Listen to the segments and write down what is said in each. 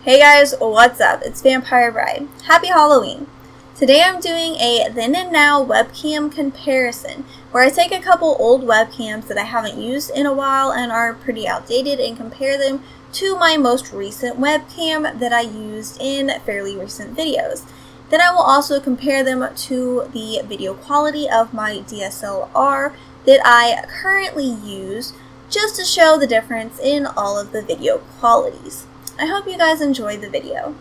Hey guys, what's up? It's Vampire Bride. Happy Halloween! Today I'm doing a then and now webcam comparison, where I take a couple old webcams that I haven't used in a while and are pretty outdated and compare them to my most recent webcam that I used in fairly recent videos. Then I will also compare them to the video quality of my DSLR that I currently use, just to show the difference in all of the video qualities. I hope you guys enjoyed the video.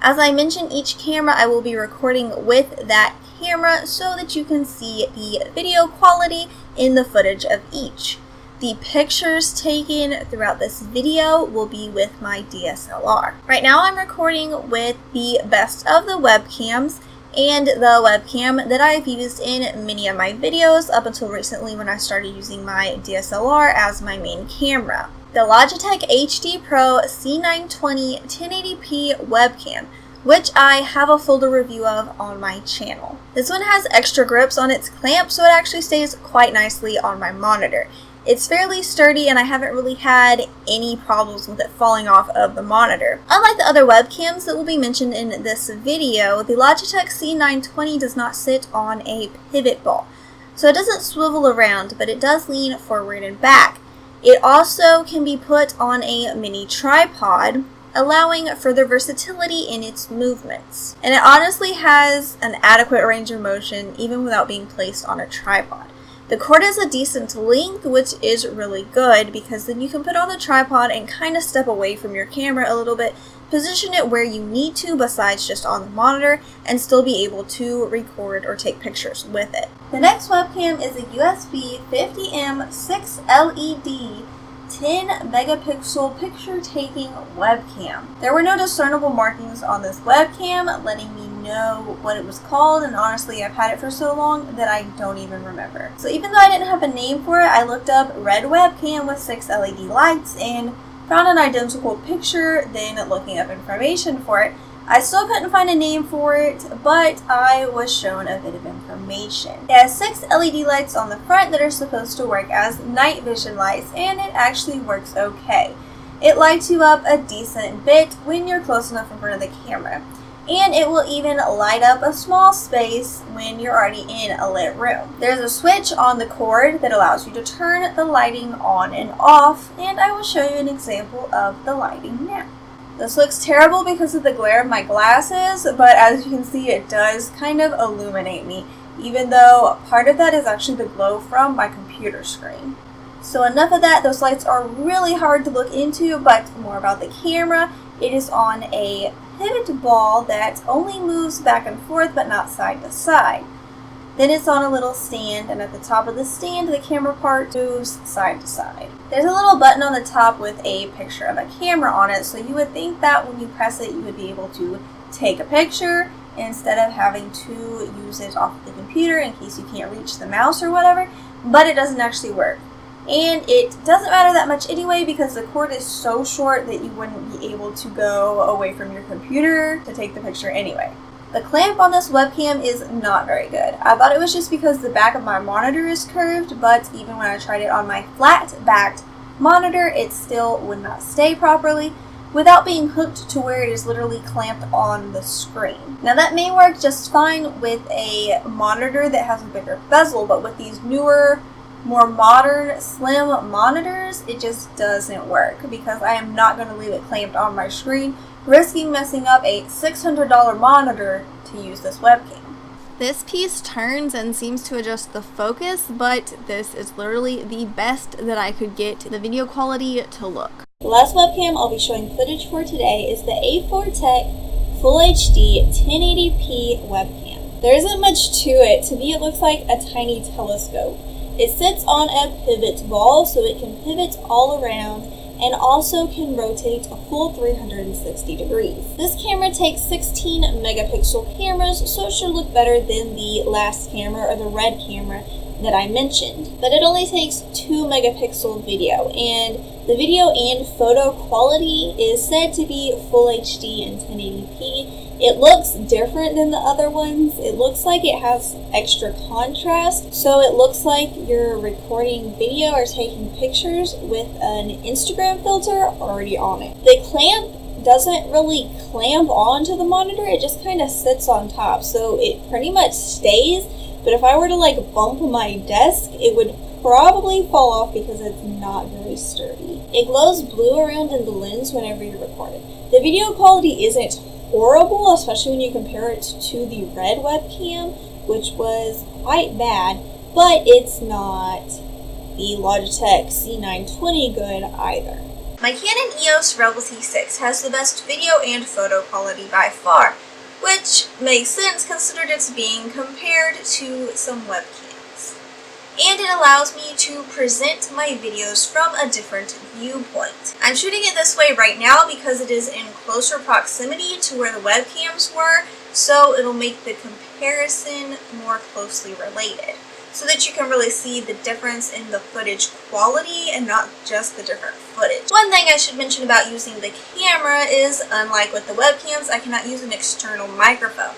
As I mentioned, each camera I will be recording with that camera so that you can see the video quality in the footage of each. The pictures taken throughout this video will be with my DSLR. Right now I'm recording with the best of the webcams and the webcam that I've used in many of my videos up until recently when I started using my DSLR as my main camera. The Logitech HD Pro C920 1080p webcam, which I have a full review of on my channel. This one has extra grips on its clamp, so it actually stays quite nicely on my monitor. It's fairly sturdy and I haven't really had any problems with it falling off of the monitor. Unlike the other webcams that will be mentioned in this video, the Logitech C920 does not sit on a pivot ball. So it doesn't swivel around, but it does lean forward and back. It also can be put on a mini tripod, allowing further versatility in its movements. And it honestly has an adequate range of motion even without being placed on a tripod. The cord is a decent length, which is really good because then you can put on the tripod and kind of step away from your camera a little bit, position it where you need to besides just on the monitor, and still be able to record or take pictures with it. The next webcam is a USB 50mm 6 LED 10 megapixel picture taking webcam. There were no discernible markings on this webcam letting me know what it was called, and honestly I've had it for so long that I don't even remember. So even though I didn't have a name for it, I looked up red webcam with 6 LED lights and found an identical picture. Then looking up information for it, I still couldn't find a name for it, but I was shown a bit of information. It has 6 LED lights on the front that are supposed to work as night vision lights, and it actually works okay. It lights you up a decent bit when you're close enough in front of the camera, and it will even light up a small space when you're already in a lit room. There's a switch on the cord that allows you to turn the lighting on and off, and I will show you an example of the lighting now. This looks terrible because of the glare of my glasses, but as you can see it does kind of illuminate me, even though part of that is actually the glow from my computer screen. So enough of that. Those lights are really hard to look into, but more about the camera. It is on a pivot ball that only moves back and forth but not side to side. Then it's on a little stand, and at the top of the stand, the camera part moves side to side. There's a little button on the top with a picture of a camera on it, so you would think that when you press it, you would be able to take a picture instead of having to use it off the computer in case you can't reach the mouse or whatever, but it doesn't actually work. And it doesn't matter that much anyway because the cord is so short that you wouldn't be able to go away from your computer to take the picture anyway. The clamp on this webcam is not very good. I thought it was just because the back of my monitor is curved, but even when I tried it on my flat-backed monitor, it still would not stay properly without being hooked to where it is literally clamped on the screen. Now that may work just fine with a monitor that has a bigger bezel, but with these newer, more modern, slim monitors, it just doesn't work because I am not going to leave it clamped on my screen, risking messing up a $600 monitor to use this webcam. This piece turns and seems to adjust the focus, but this is literally the best that I could get the video quality to look. The last webcam I'll be showing footage for today is the A4 Tech Full HD 1080p webcam. There isn't much to it. To me it looks like a tiny telescope. It sits on a pivot ball so it can pivot all around and also can rotate a full 360 degrees. This camera takes 16 megapixel cameras, so it should look better than the last camera or the red camera that I mentioned, but it only takes 2 megapixel video, and the video and photo quality is said to be full HD and 1080p. It looks different than the other ones. It looks like it has extra contrast, so it looks like you're recording video or taking pictures with an Instagram filter already on it. The clamp doesn't really clamp onto the monitor, it just kind of sits on top, so it pretty much stays, but if I were to like bump my desk, it would probably fall off because it's not very sturdy. It glows blue around in the lens whenever you're recording. The video quality isn't horrible, especially when you compare it to the red webcam, which was quite bad, but it's not the Logitech C920 good either. My Canon EOS Rebel T6 has the best video and photo quality by far, which makes sense considered it's being compared to some webcams. And it allows me to present my videos from a different viewpoint. I'm shooting it this way right now because it is in closer proximity to where the webcams were, so it'll make the comparison more closely related, so that you can really see the difference in the footage quality and not just the different footage. One thing I should mention about using the camera is, unlike with the webcams, I cannot use an external microphone.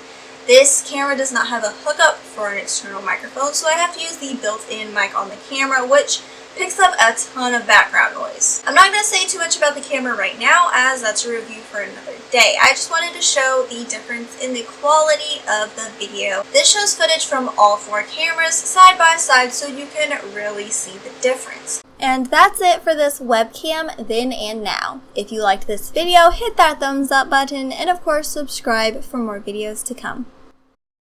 This camera does not have a hookup for an external microphone, so I have to use the built-in mic on the camera, which picks up a ton of background noise. I'm not going to say too much about the camera right now, as that's a review for another day. I just wanted to show the difference in the quality of the video. This shows footage from all 4 cameras side by side, so you can really see the difference. And that's it for this webcam then and now. If you liked this video, hit that thumbs up button, and of course subscribe for more videos to come.